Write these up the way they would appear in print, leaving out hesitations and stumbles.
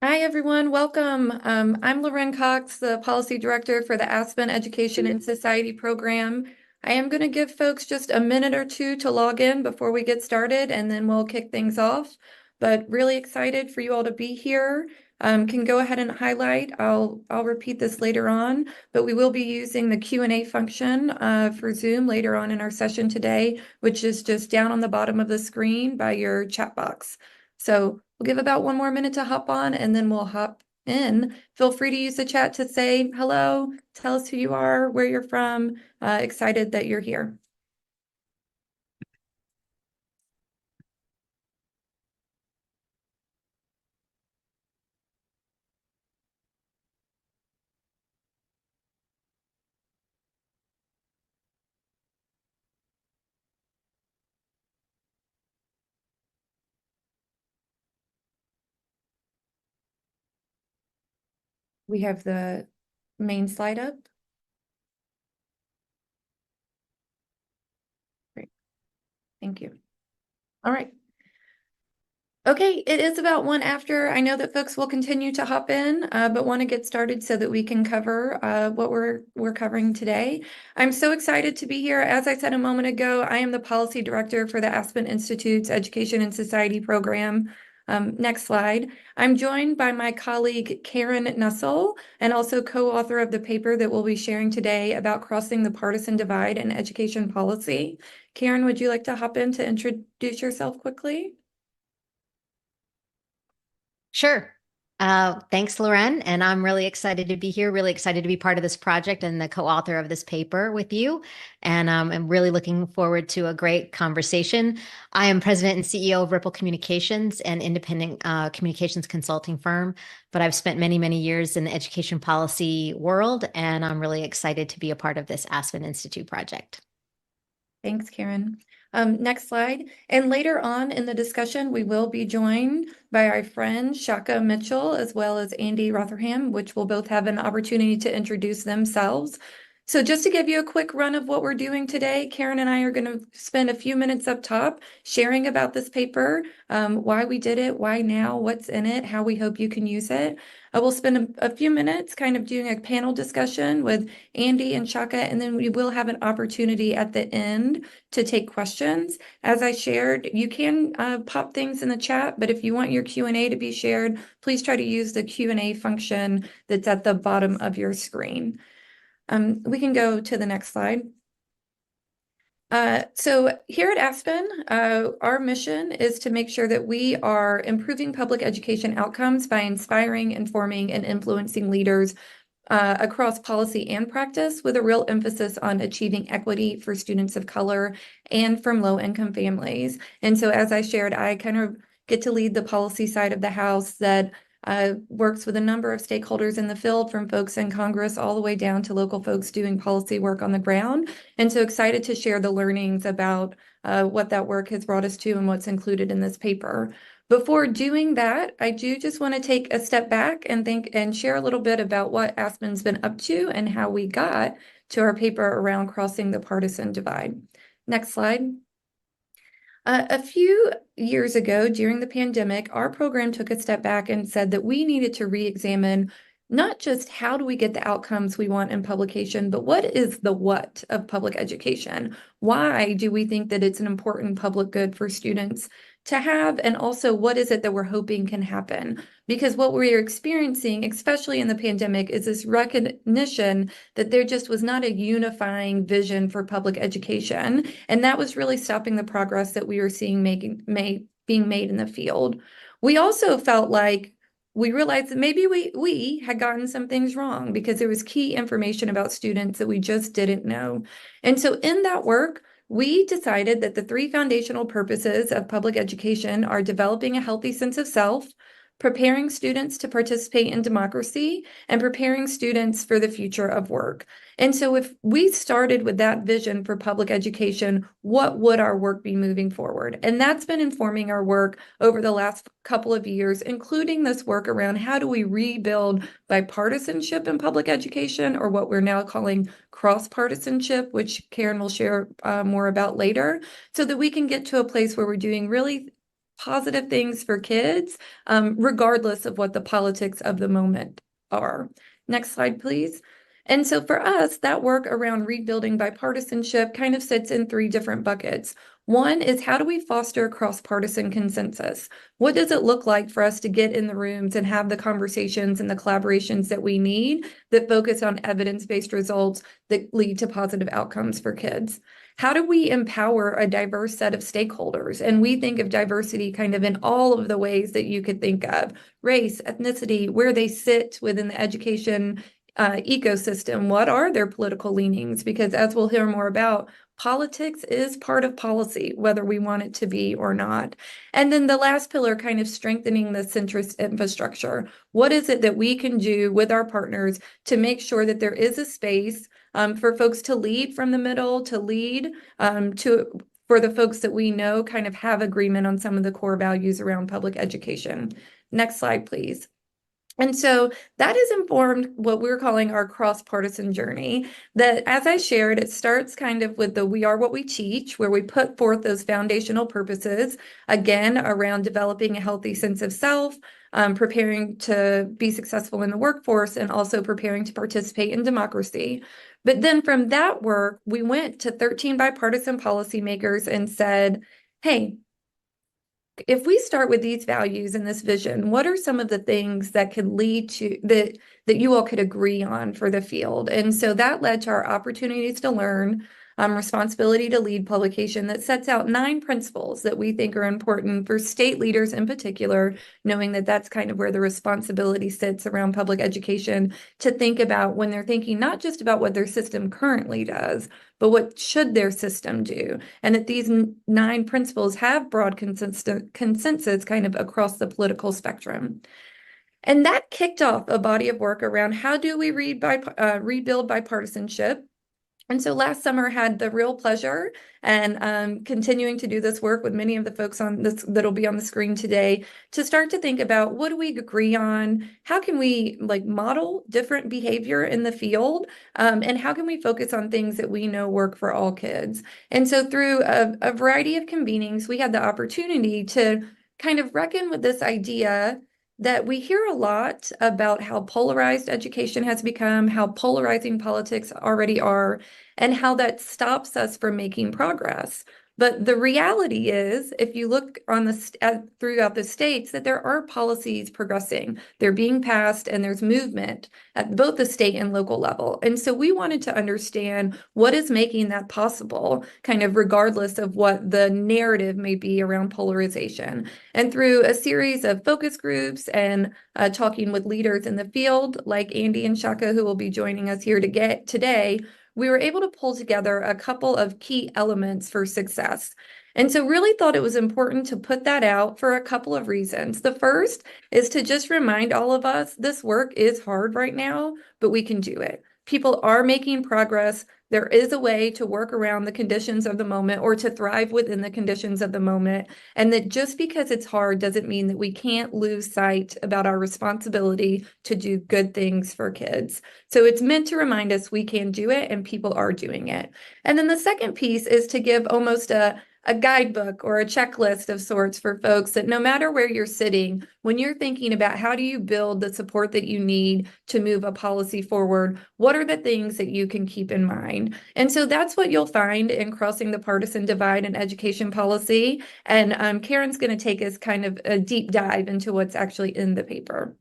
Hi, everyone. Welcome. I'm Lorén Cox, the Policy Director for the Aspen Education and Society Program. I am going to give folks just a minute or two to log in before we get started, and then we'll kick things off. But really excited for you all to be here. Can go ahead and highlight. I'll repeat this later on, but we will be using the Q&A function for Zoom later on in our session today, which is just down on the bottom of the screen by your chat box. So we'll give about one more minute to hop on and then we'll hop in. Feel free to use the chat to say hello, tell us who you are, where you're from. Excited that you're here. We have the main slide up. Great. Thank you. All right. Okay, it is about one after. I know that folks will continue to hop in, but want to get started so that we can cover what we're covering today. I'm so excited to be here. As I said a moment ago, I am the Policy Director for the Aspen Institute's Education and Society Program. Next slide. I'm joined by my colleague Karen Nussle, and also co-author of the paper that we'll be sharing today about crossing the partisan divide in education policy. Karen, would you like to hop in to introduce yourself quickly? Sure. Thanks, Lorén. And I'm really excited to be here, really excited to be part of this project and the co-author of this paper with you. And I'm really looking forward to a great conversation. I am president and CEO of Ripple Communications, an independent communications consulting firm, but I've spent many, many years in the education policy world, and I'm really excited to be a part of this Aspen Institute project. Thanks, Karen. Next slide. And later on in the discussion, we will be joined by our friend Shaka Mitchell, as well as Andy Rotherham, which will both have an opportunity to introduce themselves. So just to give you a quick run of what we're doing today, Karen and I are going to spend a few minutes up top sharing about this paper, why we did it, why now, what's in it, how we hope you can use it. I will spend a few minutes kind of doing a panel discussion with Andy and Shaka, and then we will have an opportunity at the end to take questions. As I shared, you can pop things in the chat, but if you want your Q&A to be shared, please try to use the Q&A function that's at the bottom of your screen. We can go to the next slide. So here at Aspen, our mission is to make sure that we are improving public education outcomes by inspiring, informing, and influencing leaders across policy and practice, with a real emphasis on achieving equity for students of color and from low-income families. And so as I shared, I kind of get to lead the policy side of the house that works with a number of stakeholders in the field, from folks in Congress all the way down to local folks doing policy work on the ground. And so excited to share the learnings about what that work has brought us to and what's included in this paper. Before doing that, I do just want to take a step back and think and share a little bit about what Aspen's been up to and how we got to our paper around crossing the partisan divide. Next slide. A few years ago, during the pandemic, our program took a step back and said that we needed to re-examine not just how do we get the outcomes we want in publication, but what is the what of public education? Why do we think that it's an important public good for students to have? And also, what is it that we're hoping can happen? Because what we're experiencing, especially in the pandemic, is this recognition that there just was not a unifying vision for public education. And that was really stopping the progress that we were seeing being made in the field. We also felt like we realized that maybe we had gotten some things wrong because there was key information about students that we just didn't know. And so in that work, we decided that the three foundational purposes of public education are developing a healthy sense of self, preparing students to participate in democracy, and preparing students for the future of work. And so if we started with that vision for public education, what would our work be moving forward? And that's been informing our work over the last couple of years, including this work around how do we rebuild bipartisanship in public education, or what we're now calling cross-partisanship, which Karen will share more about later, so that we can get to a place where we're doing really positive things for kids, regardless of what the politics of the moment are. Next slide, please. And so for us, that work around rebuilding bipartisanship kind of sits in three different buckets. One is, how do we foster cross-partisan consensus? What does it look like for us to get in the rooms and have the conversations and the collaborations that we need that focus on evidence-based results that lead to positive outcomes for kids? How do we empower a diverse set of stakeholders? And we think of diversity kind of in all of the ways that you could think of: race, ethnicity, where they sit within the education ecosystem, what are their political leanings? Because as we'll hear more about, politics is part of policy, whether we want it to be or not. And then the last pillar, kind of strengthening the centrist infrastructure. What is it that we can do with our partners to make sure that there is a space for folks to lead from the middle, to lead for the folks that we know kind of have agreement on some of the core values around public education. Next slide, please. And so that has informed what we're calling our cross-partisan journey, that, as I shared, it starts kind of with the "we are what we teach," where we put forth those foundational purposes, again, around developing a healthy sense of self, preparing to be successful in the workforce, and also preparing to participate in democracy. But then from that work, we went to 13 bipartisan policymakers and said, hey, if we start with these values and this vision, what are some of the things that could lead to that you all could agree on for the field? And so that led to our Opportunities to Learn, Responsibility to Lead publication that sets out 9 principles that we think are important for state leaders in particular, knowing that that's kind of where the responsibility sits around public education, to think about when they're thinking not just about what their system currently does, but what should their system do? And that these 9 principles have broad consensus kind of across the political spectrum. And that kicked off a body of work around how do we rebuild bipartisanship. And so last summer had the real pleasure and continuing to do this work with many of the folks on this that'll be on the screen today, to start to think about, what do we agree on? How can we model different behavior in the field? And how can we focus on things that we know work for all kids? And so through a variety of convenings, we had the opportunity to kind of reckon with this idea that we hear a lot about how polarized education has become, how polarizing politics already are, and how that stops us from making progress. But the reality is, if you look on throughout the states, that there are policies progressing, they're being passed, and there's movement at both the state and local level. And so we wanted to understand what is making that possible, kind of regardless of what the narrative may be around polarization. And through a series of focus groups and talking with leaders in the field, like Andy and Shaka, who will be joining us here today, we were able to pull together a couple of key elements for success. And so really thought it was important to put that out for a couple of reasons. The first is to just remind all of us, this work is hard right now, but we can do it. People are making progress. There is a way to work around the conditions of the moment, or to thrive within the conditions of the moment. And that just because it's hard doesn't mean that we can't lose sight about our responsibility to do good things for kids. So it's meant to remind us we can do it, and people are doing it. And then the second piece is to give almost a guidebook or a checklist of sorts for folks, that no matter where you're sitting, when you're thinking about how do you build the support that you need to move a policy forward, what are the things that you can keep in mind? And so that's what you'll find in Crossing the Partisan Divide in Education Policy. And Karen's going to take us kind of a deep dive into what's actually in the paper.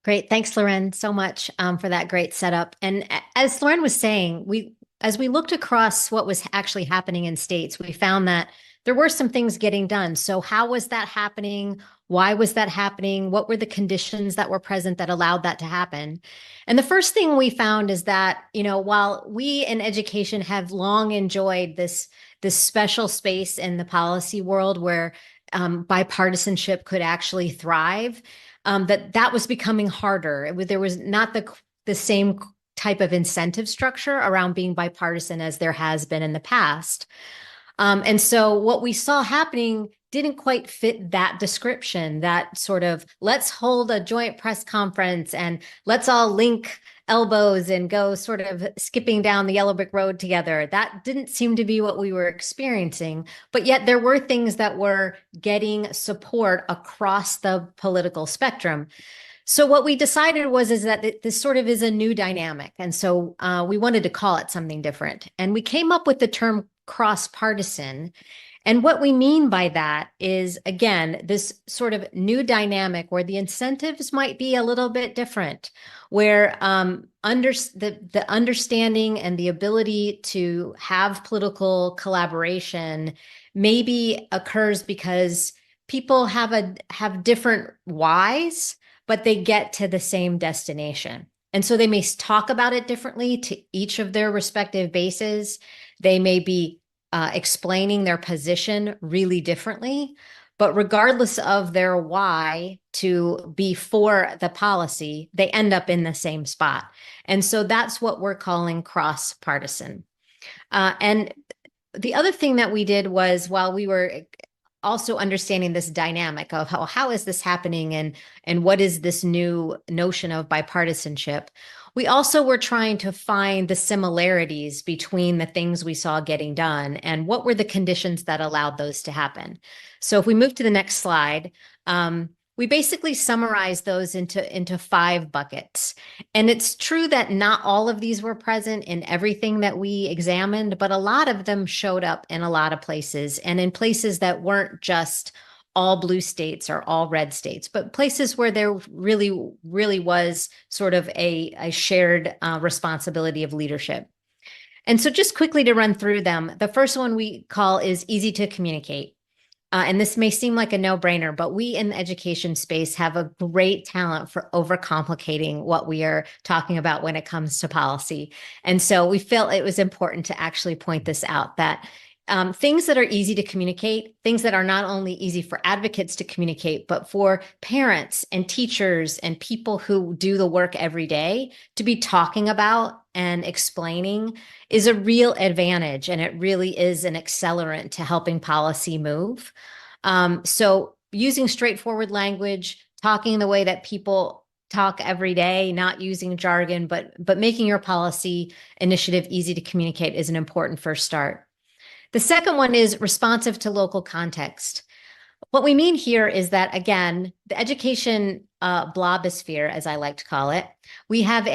Great. Thanks, Lorén, so much for that great setup. And as Lorén was saying, as we looked across what was actually happening in states, we found that there were some things getting done. So how was that happening? Why was that happening? What were the conditions that were present that allowed that to happen? And the first thing we found is that, while we in education have long enjoyed this special space in the policy world where bipartisanship could actually thrive, that was becoming harder. There was not the same type of incentive structure around being bipartisan as there has been in the past. And so what we saw happening didn't quite fit that description, that sort of let's hold a joint press conference and let's all link elbows and go sort of skipping down the yellow brick road together. That didn't seem to be what we were experiencing, but yet there were things that were getting support across the political spectrum. So what we decided is that this sort of is a new dynamic. And so we wanted to call it something different. And we came up with the term cross-partisan. And what we mean by that is, again, this sort of new dynamic where the incentives might be a little bit different, where the understanding and the ability to have political collaboration maybe occurs because people have different whys, but they get to the same destination. And so they may talk about it differently to each of their respective bases. They may be explaining their position really differently, but regardless of their why to be for the policy, they end up in the same spot. And so that's what we're calling cross-partisan. And the other thing that we did was, while we were also understanding this dynamic of how is this happening and what is this new notion of bipartisanship, we also were trying to find the similarities between the things we saw getting done and what were the conditions that allowed those to happen. So if we move to the next slide, we basically summarize those into 5 buckets. And it's true that not all of these were present in everything that we examined, but a lot of them showed up in a lot of places, and in places that weren't just all blue states or all red states, but places where there really was sort of a shared responsibility of leadership. And so just quickly to run through them, the first one we call is easy to communicate. And this may seem like a no-brainer, but we in the education space have a great talent for overcomplicating what we are talking about when it comes to policy. And so we felt it was important to actually point this out, that things that are easy to communicate, things that are not only easy for advocates to communicate, but for parents and teachers and people who do the work every day to be talking about and explaining is a real advantage. And it really is an accelerant to helping policy move. So using straightforward language, talking the way that people talk every day, not using jargon, but making your policy initiative easy to communicate is an important first start. The second one is responsive to local context. What we mean here is that, again, the education blobosphere, as I like to call it, we have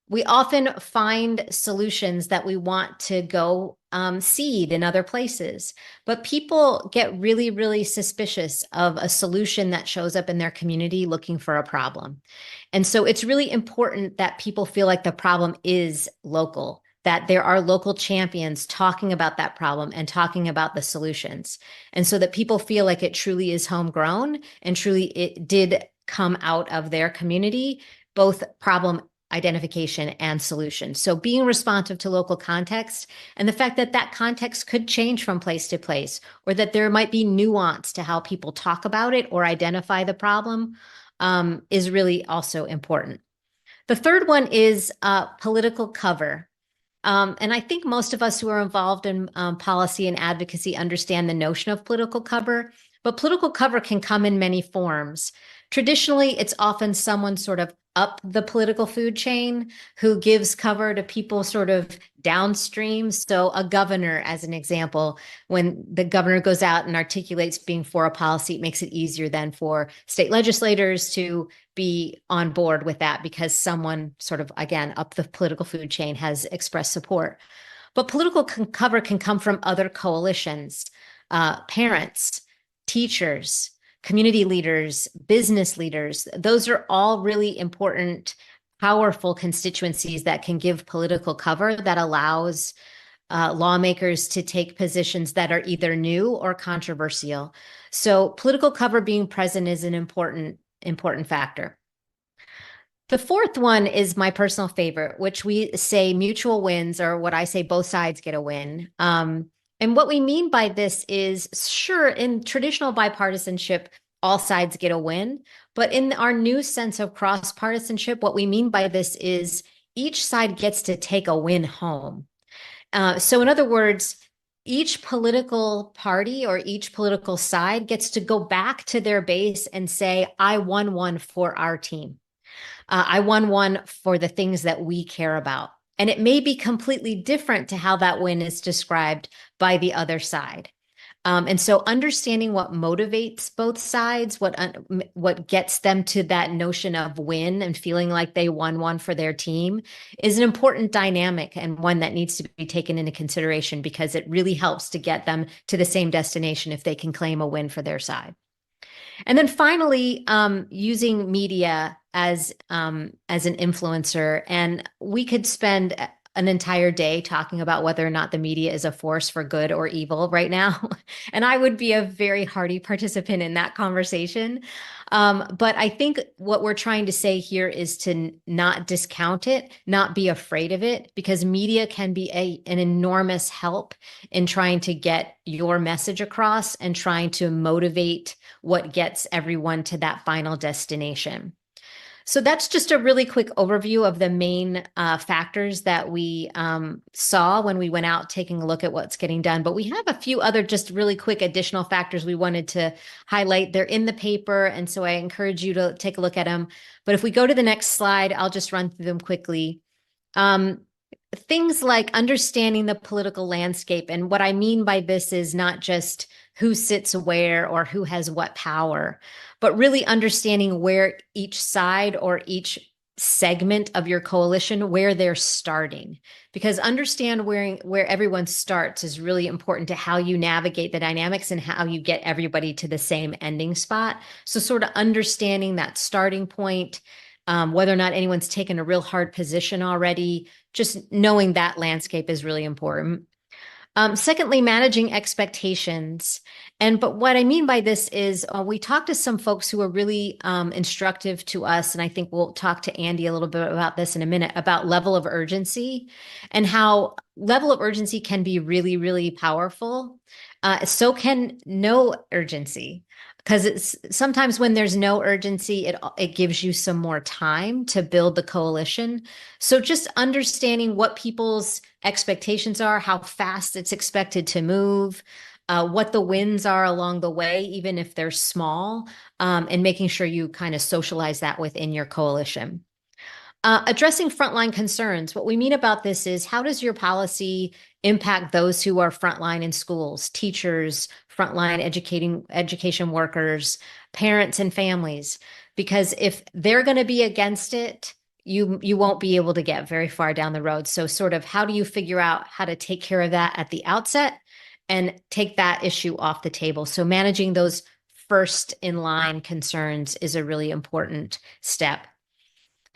we often find solutions that we want to go seed in other places, but people get really suspicious of a solution that shows up in their community looking for a problem. And so it's really important that people feel like the problem is local, that there are local champions talking about that problem and talking about the solutions. And so that people feel like it truly is homegrown and truly it did come out of their community, both problem identification and solution. So being responsive to local context and the fact that that context could change from place to place, or that there might be nuance to how people talk about it or identify the problem is really also important. The third one is political cover. And I think most of us who are involved in policy and advocacy understand the notion of political cover, but political cover can come in many forms. Traditionally, it's often someone sort of up the political food chain who gives cover to people sort of downstream. So a governor, as an example, when the governor goes out and articulates being for a policy, it makes it easier then for state legislators to be on board with that because someone sort of, again, up the political food chain has expressed support. But political cover can come from other coalitions, parents, teachers, community leaders, business leaders. Those are all really important, powerful constituencies that can give political cover that allows lawmakers to take positions that are either new or controversial. So political cover being present is an important factor. The fourth one is my personal favorite, which we say mutual wins, or what I say both sides get a win. And what we mean by this is, sure, in traditional bipartisanship, all sides get a win. But in our new sense of cross-partisanship, what we mean by this is each side gets to take a win home. So in other words, each political party or each political side gets to go back to their base and say, I won one for our team. I won one for the things that we care about. And it may be completely different to how that win is described by the other side. And so understanding what motivates both sides, what gets them to that notion of win and feeling like they won one for their team is an important dynamic and one that needs to be taken into consideration because it really helps to get them to the same destination if they can claim a win for their side. And then finally, using media as an influencer, and we could spend an entire day talking about whether or not the media is a force for good or evil right now. And I would be a very hearty participant in that conversation. But I think what we're trying to say here is to not discount it, not be afraid of it, because media can be an enormous help in trying to get your message across and trying to motivate what gets everyone to that final destination. So that's just a really quick overview of the main factors that we saw when we went out taking a look at what's getting done. But we have a few other just really quick additional factors we wanted to highlight. They're in the paper, and so I encourage you to take a look at them. But if we go to the next slide, I'll just run through them quickly. Things like understanding the political landscape. And what I mean by this is not just who sits where or who has what power, but really understanding where each side or each segment of your coalition, where they're starting. Because understand where everyone starts is really important to how you navigate the dynamics and how you get everybody to the same ending spot. So sort of understanding that starting point, whether or not anyone's taken a real hard position already, just knowing that landscape is really important. Secondly, managing expectations. But what I mean by this is we talked to some folks who were really instructive to us, and I think we'll talk to Andy a little bit about this in a minute, about level of urgency and how level of urgency can be really, really powerful. So can no urgency. Because it's sometimes when there's no urgency, it gives you some more time to build the coalition. So just understanding what people's expectations are, how fast it's expected to move, what the wins are along the way, even if they're small, and making sure you kind of socialize that within your coalition. Addressing frontline concerns. What we mean about this is how does your policy impact those who are frontline in schools, teachers, frontline education workers, parents and families? Because if they're going to be against it, you won't be able to get very far down the road. So sort of how do you figure out how to take care of that at the outset and take that issue off the table? So managing those first in line concerns is a really important step.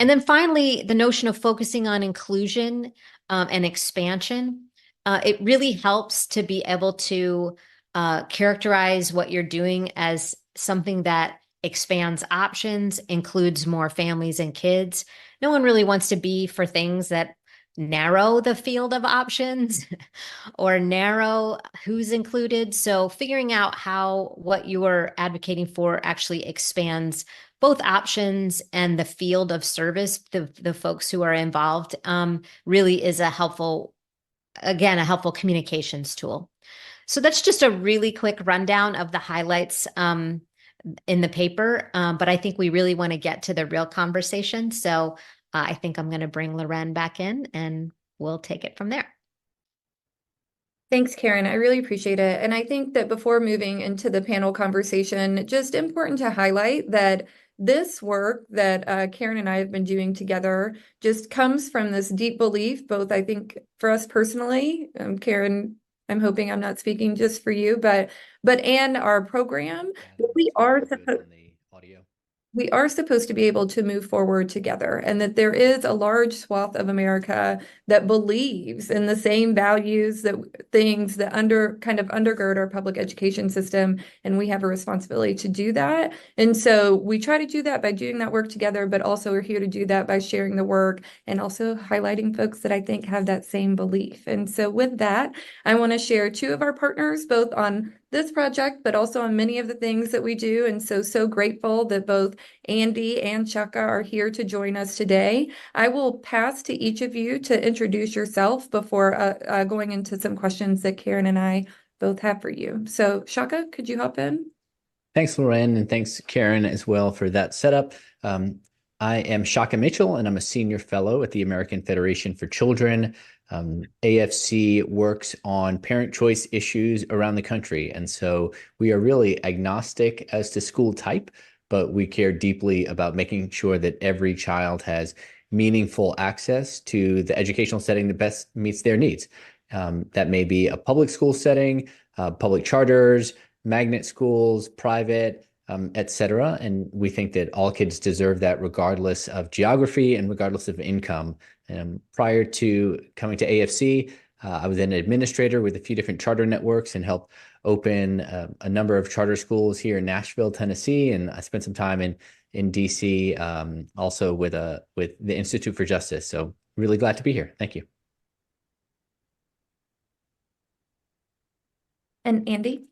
And then finally, the notion of focusing on inclusion and expansion. It really helps to be able to characterize what you're doing as something that expands options, includes more families and kids. No one really wants to be for things that narrow the field of options or narrow who's included. So figuring out how what you are advocating for actually expands both options and the field of service, the folks who are involved, really is a helpful communications tool. So that's just a really quick rundown of the highlights in the paper, but I think we really want to get to the real conversation. So I think I'm going to bring Lorén back in and we'll take it from there. Thanks, Karen. I really appreciate it. And I think that before moving into the panel conversation, just important to highlight that this work that Karen and I have been doing together just comes from this deep belief, both I think for us personally, Karen, I'm hoping I'm not speaking just for you, but and our program, we are supposed to be able to move forward together, and that there is a large swath of America that believes in the same values, that things that kind of undergird our public education system, and we have a responsibility to do that. And so we try to do that by doing that work together, but also we're here to do that by sharing the work and also highlighting folks that I think have that same belief. And so with that, I want to share two of our partners, both on this project, but also on many of the things that we do. And so grateful that both Andy and Shaka are here to join us today. I will pass to each of you to introduce yourself before going into some questions that Karen and I both have for you. So Shaka, could you hop in? Thanks, Lorén, and thanks, Karen, as well for that setup. I am Shaka Mitchell, and I'm a senior fellow at the American Federation for Children. AFC works on parent choice issues around the country, and so we are really agnostic as to school type, but we care deeply about making sure that every child has meaningful access to the educational setting that best meets their needs. That may be a public school setting, public charters, magnet schools, private, et cetera. And we think that all kids deserve that regardless of geography and regardless of income. Prior to coming to AFC, I was an administrator with a few different charter networks and helped open a number of charter schools here in Nashville, Tennessee. And I spent some time in DC, also with the Institute for Justice. So really glad to be here. Thank you. And Andy?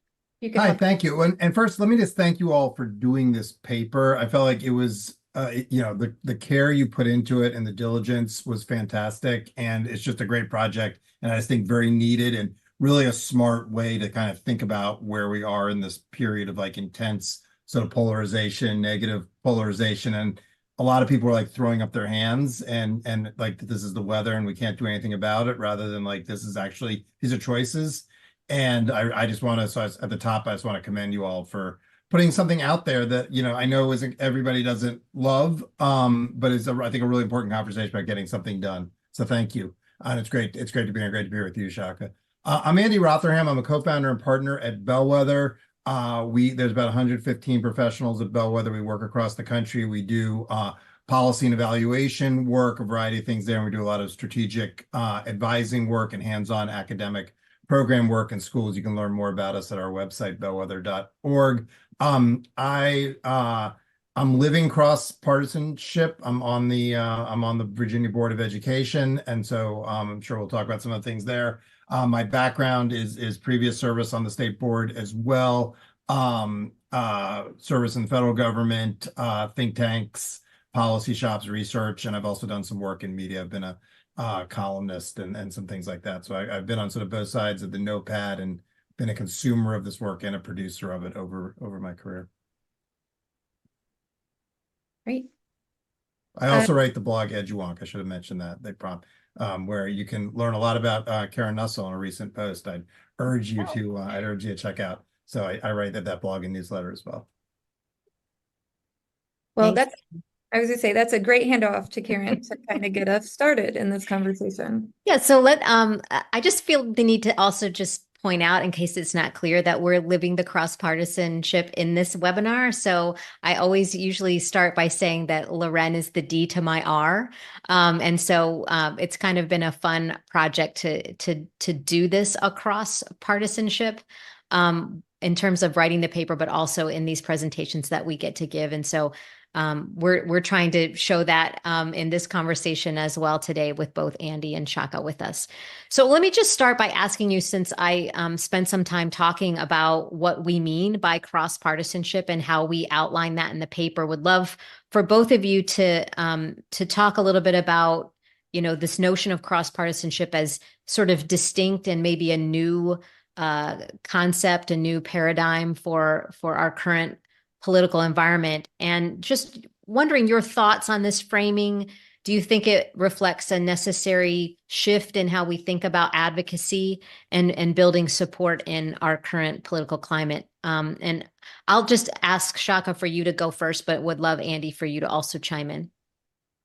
Hi, thank you. And first, let me just thank you all for doing this paper. I felt like it was, the care you put into it and the diligence was fantastic. And it's just a great project. And I just think very needed and really a smart way to kind of think about where we are in this period of like intense sort of polarization, negative polarization. And a lot of people are like throwing up their hands and like this is the weather and we can't do anything about it, rather than like this is actually, these are choices. And I just want to, so at the top, I just want to commend you all for putting something out there that, I know isn't everybody doesn't love, but it's I think a really important conversation about getting something done. So thank you. And it's great to be here. Great to be here with you, Shaka. I'm Andy Rotherham. I'm a co-founder and partner at Bellwether. There's about 115 professionals at Bellwether. We work across the country. We do policy and evaluation work, a variety of things there. And we do a lot of strategic advising work and hands-on academic program work in schools. You can learn more about us at our website, bellwether.org. I'm living cross-partisanship. I'm on the Virginia Board of Education, and so I'm sure we'll talk about some of the things there. My background is previous service on the state board as well, service in the federal government, think tanks, policy shops, research, and I've also done some work in media. I've been a columnist and some things like that. So I've been on sort of both sides of the notepad and been a consumer of this work and a producer of it over my career. Great. I also write the blog EduWonk. I should have mentioned that. They prompt where you can learn a lot about Karen Nussle in a recent post. I'd urge you to check out. So I write that blog and newsletter as well. Well, I was gonna say that's a great handoff to Karen to kind of get us started in this conversation. Yeah, so I just feel the need to also just point out, in case it's not clear, that we're living the cross-partisanship in this webinar. So I always usually start by saying that Lorén is the D to my R. And so it's kind of been a fun project to do this across partisanship in terms of writing the paper, but also in these presentations that we get to give. And so we're trying to show that in this conversation as well today with both Andy and Shaka with us. So let me just start by asking you, since I spent some time talking about what we mean by cross-partisanship and how we outline that in the paper, would love for both of you to talk a little bit about, this notion of cross-partisanship as sort of distinct and maybe a new concept, a new paradigm for our current political environment, and just wondering your thoughts on this framing. Do you think it reflects a necessary shift in how we think about advocacy and building support in our current political climate? And I'll just ask Shaka for you to go first, but would love Andy for you to also chime in.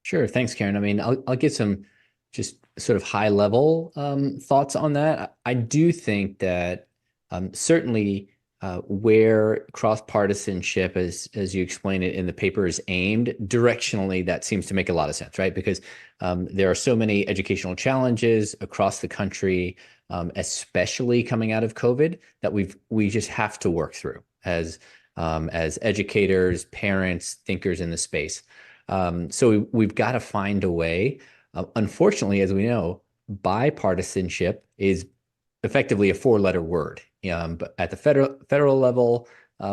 Sure. Thanks, Karen. I mean, I'll get some just sort of high level thoughts on that. I do think that certainly where cross-partisanship, as you explain it in the paper, is aimed directionally, that seems to make a lot of sense, right? Because there are so many educational challenges across the country, especially coming out of COVID, that we just have to work through as educators, parents, thinkers in the space. So we've got to find a way. Unfortunately, as we know, bipartisanship is effectively a four-letter word But at the federal level,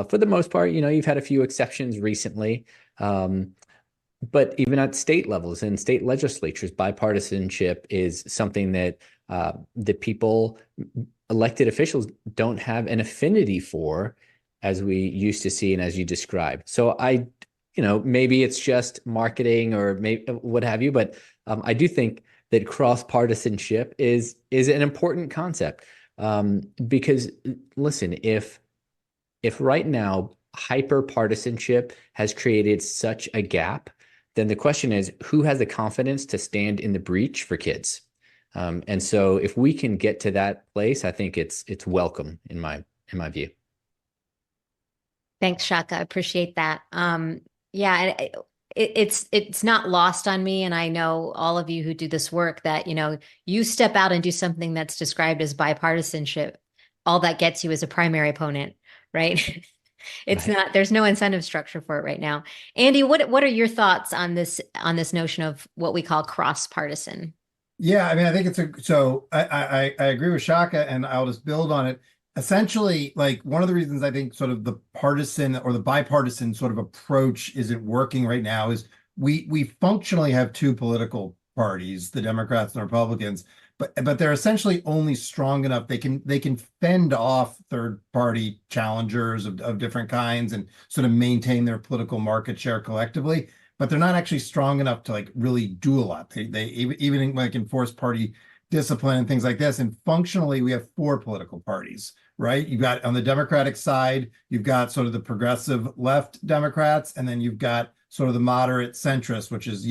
for the most part, you've had a few exceptions recently. But even at state levels and state legislatures, bipartisanship is something that the people, elected officials, don't have an affinity for, as we used to see and as you described. So maybe it's just marketing or maybe what have you, but I do think that cross-partisanship is an important concept, because listen, if right now hyper-partisanship has created such a gap, then the question is, who has the confidence to stand in the breach for kids? And so if we can get to that place, I think it's welcome in my view. Thanks, Shaka. I appreciate that. Yeah, it's not lost on me, and I know all of you who do this work that, you step out and do something that's described as bipartisanship, all that gets you is a primary opponent, right? It's Right. not, there's no incentive structure for it right now. Andy, what are your thoughts on this notion of what we call cross-partisan? Yeah, I mean, I think I agree with Shaka, and I'll just build on it. Essentially, like, one of the reasons I think sort of the partisan or the bipartisan sort of approach isn't working right now is we functionally have two political parties, the Democrats and the Republicans, but they're essentially only strong enough they can fend off third party challengers of different kinds and sort of maintain their political market share collectively, but they're not actually strong enough to like really do a lot. They even like enforce party discipline and things like this. And functionally, we have four political parties, right? You've got, on the Democratic side, you've got sort of the progressive left Democrats, and then you've got sort of the moderate centrist, which is,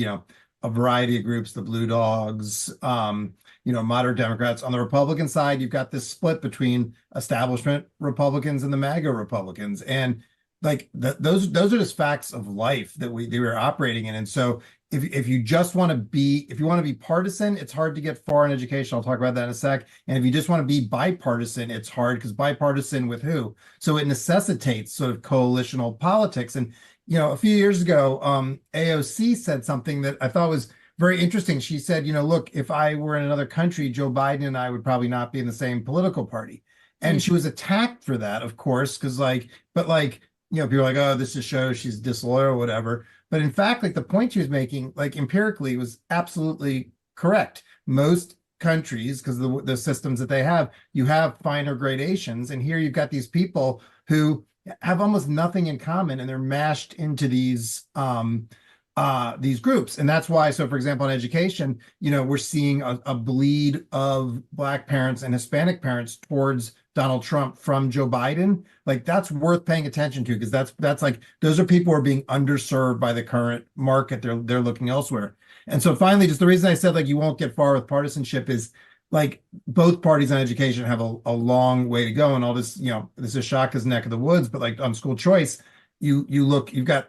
a variety of groups, the Blue Dogs, moderate Democrats. On the Republican side, you've got this split between establishment Republicans and the MAGA Republicans. And like those are just facts of life that they were operating in. And so if you just want to be, if you want to be partisan, it's hard to get far in education. I'll talk about that in a sec. And if you just want to be bipartisan, it's hard, because bipartisan with who? So it necessitates sort of coalitional politics. And, a few years ago, AOC said something that I thought was very interesting. She said, look, if I were in another country, Joe Biden and I would probably not be in the same political party. And she was attacked for that, of course, because people are like, oh, this just shows she's disloyal or whatever. But in fact, like, the point she was making, like, empirically, was absolutely correct. Most countries, because the systems that they have, you have finer gradations. And here you've got these people who have almost nothing in common, and they're mashed into these groups. And that's why, so for example, in education, we're seeing a bleed of Black parents and Hispanic parents towards Donald Trump from Joe Biden. Like, that's worth paying attention to, because that's like, those are people who are being underserved by the current market. They're looking elsewhere. And so finally, just the reason I said, like, you won't get far with partisanship is, like, both parties on education have a long way to go. And all this, this is Shaka's neck of the woods, but like on school choice, you've got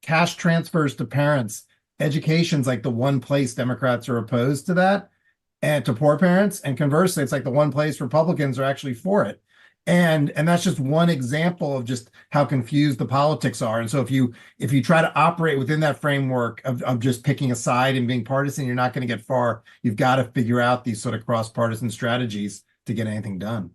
cash transfers to parents. Education's like the one place Democrats are opposed to that, and to poor parents. And conversely, it's like the one place Republicans are actually for it. And that's just one example of just how confused the politics are. And so if you try to operate within that framework of just picking a side and being partisan, you're not going to get far. You've got to figure out these sort of cross-partisan strategies to get anything done.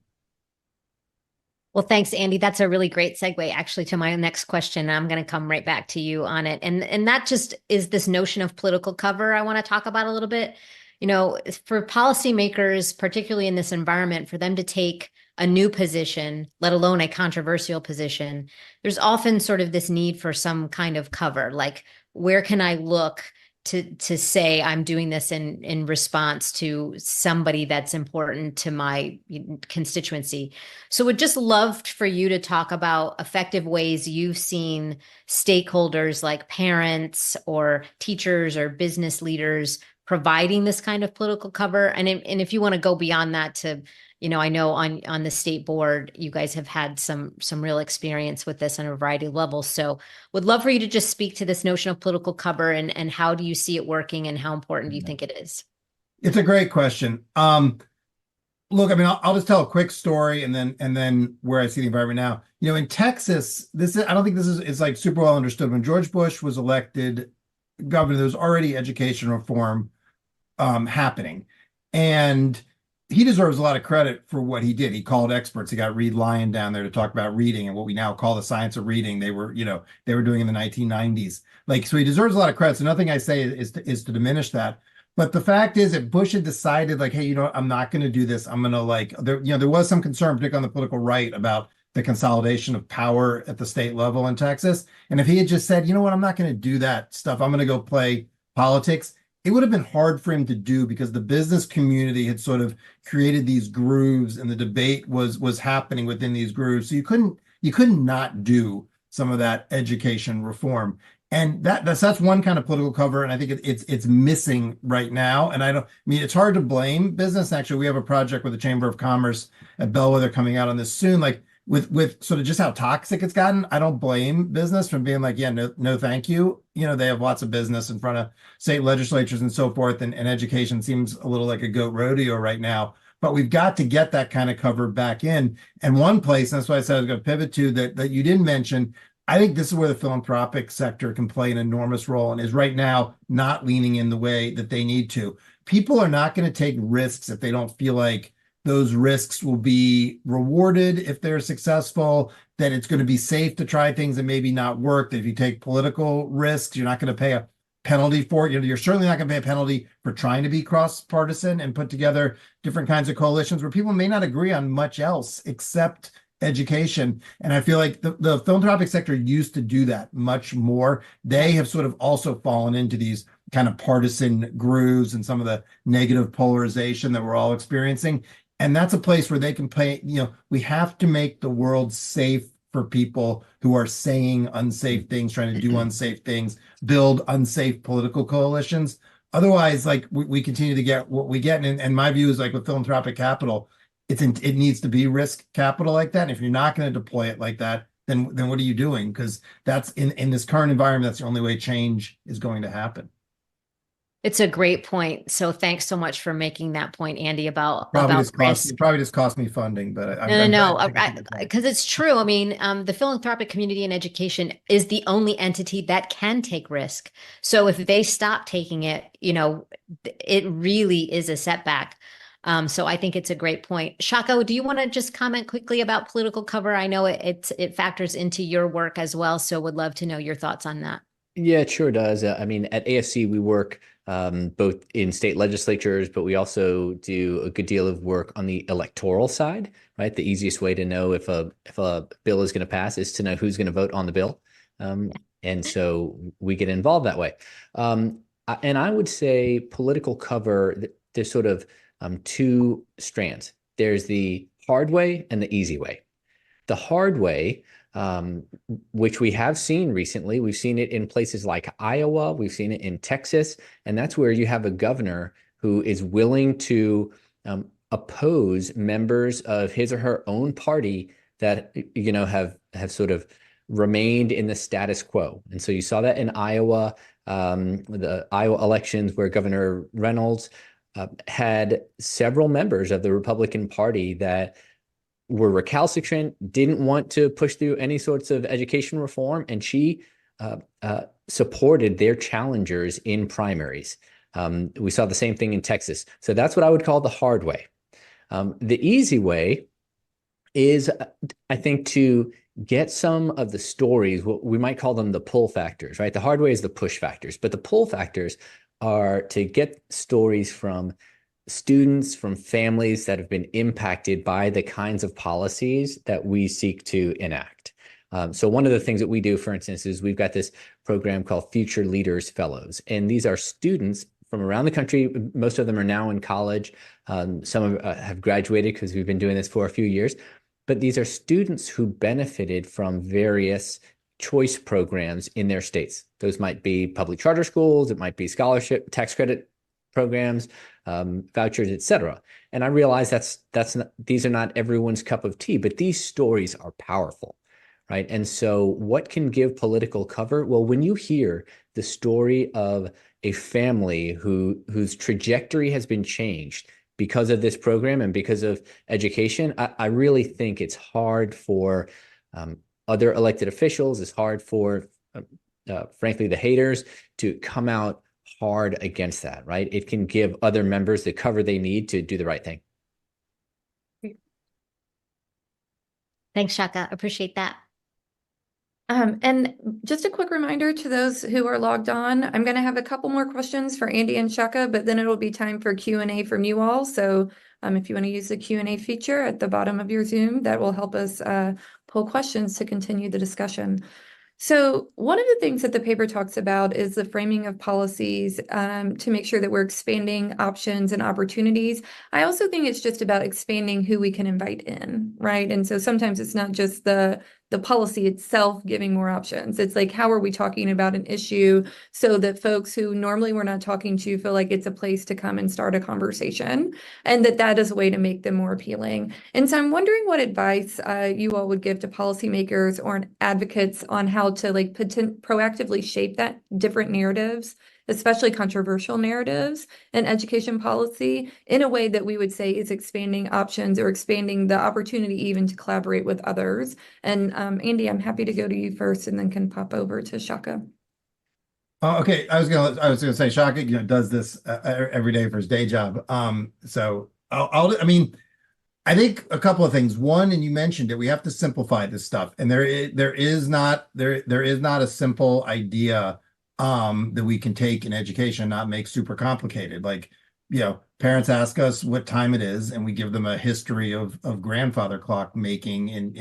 Well, thanks, Andy. That's a really great segue, actually, to my next question. I'm going to come right back to you on it. And that just is this notion of political cover I want to talk about a little bit. For policymakers, particularly in this environment, for them to take a new position, let alone a controversial position, there's often sort of this need for some kind of cover. Like, where can I look to say I'm doing this in response to somebody that's important to my constituency? So would just love for you to talk about effective ways you've seen stakeholders like parents or teachers or business leaders providing this kind of political cover. And if you want to go beyond that to, I know on the state board, you guys have had some real experience with this on a variety of levels. So would love for you to just speak to this notion of political cover and how do you see it working and how important do you think it is? It's a great question. Look, I mean, I'll just tell a quick story and then where I see the environment now. In Texas, I don't think this is like super well understood. When George Bush was elected governor, there was already education reform happening. And he deserves a lot of credit for what he did. He called experts. He got Reed Lyon down there to talk about reading and what we now call the science of reading. They were, they were doing in the 1990s. Like, so he deserves a lot of credit. So nothing I say is to diminish that. But the fact is that Bush had decided, like, hey, I'm not going to do this. I'm going to there was some concern, particularly on the political right, about the consolidation of power at the state level in Texas. And if he had just said, you know what, I'm not going to do that stuff. I'm going to go play politics. It would have been hard for him to do because the business community had sort of created these grooves and the debate was happening within these grooves. So you couldn't not do some of that education reform. And that's one kind of political cover, and I think it's missing right now. And I mean, it's hard to blame business. Actually, we have a project with the Chamber of Commerce at Bellwether coming out on this soon. Like with sort of just how toxic it's gotten, I don't blame business from being like, yeah, no, thank you. They have lots of business in front of state legislatures and so forth, and education seems a little like a goat rodeo right now. But we've got to get that kind of cover back in. And one place, and that's why I said I was going to pivot to that you didn't mention. I think this is where the philanthropic sector can play an enormous role and is right now not leaning in the way that they need to. People are not going to take risks if they don't feel like those risks will be rewarded if they're successful, that it's going to be safe to try things that maybe not work, that if you take political risks, you're not going to pay a penalty for it. You're certainly not going to pay a penalty for trying to be cross-partisan and put together different kinds of coalitions where people may not agree on much else except education. And I feel like the philanthropic sector used to do that much more. They have sort of also fallen into these kind of partisan grooves and some of the negative polarization that we're all experiencing. And that's a place where they can play, we have to make the world safe for people who are saying unsafe things, trying to do unsafe things, build unsafe political coalitions. Otherwise, like we continue to get what we get. And my view is like with philanthropic capital, it needs to be risk capital like that. And if you're not going to deploy it like that, then what are you doing? Because that's in this current environment, that's the only way change is going to happen. It's a great point. So thanks so much for making that point, Andy, about risk. It probably just cost me funding, but no, because it's true. I mean, the philanthropic community in education is the only entity that can take risk. So if they stop taking it, it really is a setback. So I think it's a great point. Shaka, do you want to just comment quickly about political cover? I know it factors into your work as well, so would love to know your thoughts on that. Yeah, it sure does. I mean, at AFC, we work both in state legislatures, but we also do a good deal of work on the electoral side, right? The easiest way to know if a bill is going to pass is to know who's going to vote on the bill. And so we get involved that way. And I would say political cover, there's sort of two strands. There's the hard way and the easy way. The hard way, which we have seen recently, we've seen it in places like Iowa, we've seen it in Texas, and that's where you have a governor who is willing to oppose members of his or her own party that have sort of remained in the status quo. And so you saw that in Iowa, the Iowa elections, where Governor Reynolds had several members of the Republican Party that were recalcitrant, didn't want to push through any sorts of education reform, and she supported their challengers in primaries. We saw the same thing in Texas. So that's what I would call the hard way. The easy way is, I think, to get some of the stories, what we might call them the pull factors, right? The hard way is the push factors, but the pull factors are to get stories from students, from families that have been impacted by the kinds of policies that we seek to enact. So one of the things that we do, for instance, is we've got this program called Future Leaders Fellows. And these are students from around the country. Most of them are now in college. Some have graduated because we've been doing this for a few years. But these are students who benefited from various choice programs in their states. Those might be public charter schools, it might be scholarship, tax credit programs, vouchers, etc. And I realize these are not everyone's cup of tea, but these stories are powerful, right? And so what can give political cover? Well, when you hear the story of a family whose trajectory has been changed because of this program and because of education, I really think it's hard for other elected officials, it's hard for, frankly, the haters to come out hard against that, right? It can give other members the cover they need to do the right thing. Thanks, Shaka. Appreciate that. And just a quick reminder to those who are logged on, I'm going to have a couple more questions for Andy and Shaka, but then it'll be time for Q&A from you all. So if you want to use the Q&A feature at the bottom of your Zoom, that will help us pull questions to continue the discussion. So one of the things that the paper talks about is the framing of policies to make sure that we're expanding options and opportunities. I also think it's just about expanding who we can invite in, right? And so sometimes it's not just the policy itself giving more options. It's like, how are we talking about an issue so that folks who normally we're not talking to feel like it's a place to come and start a conversation, and that is a way to make them more appealing. And so I'm wondering what advice you all would give to policymakers or advocates on how to proactively shape that different narratives, especially controversial narratives in education policy, in a way that we would say is expanding options or expanding the opportunity even to collaborate with others. And Andy, I'm happy to go to you first and then can pop over to Shaka. Okay, I was gonna say Shaka, does this every day for his day job. So I mean, I think a couple of things. One, and you mentioned it, we have to simplify this stuff, and there is not a simple idea that we can take in education and not make super complicated. Like, parents ask us what time it is, and we give them a history of grandfather clock making in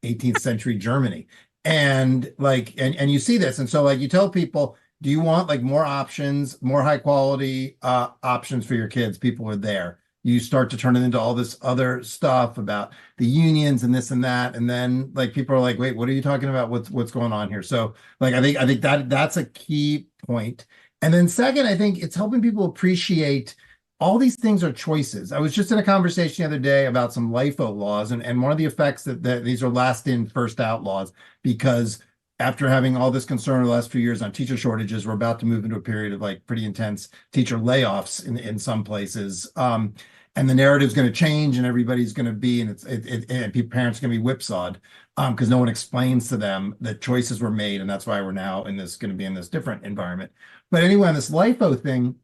18th century Germany. And and you see this, and so you tell people, do you want more options, more high quality options for your kids? People are there. You start to turn it into all this other stuff about the unions and this and that, and then people are like, wait, what are you talking about? What's going on here? So I think that's a key point. And then second, I think it's helping people appreciate all these things are choices. I was just in a conversation the other day about some LIFO laws, and one of the effects that these are last in, first out laws, because after having all this concern over the last few years on teacher shortages, we're about to move into a period of pretty intense teacher layoffs in some places. And the narrative is going to change, and everybody's going to be, and parents are going to be whipsawed because no one explains to them that choices were made, and that's why we're now going to be in this different environment. But anyway, on this LIFO thing,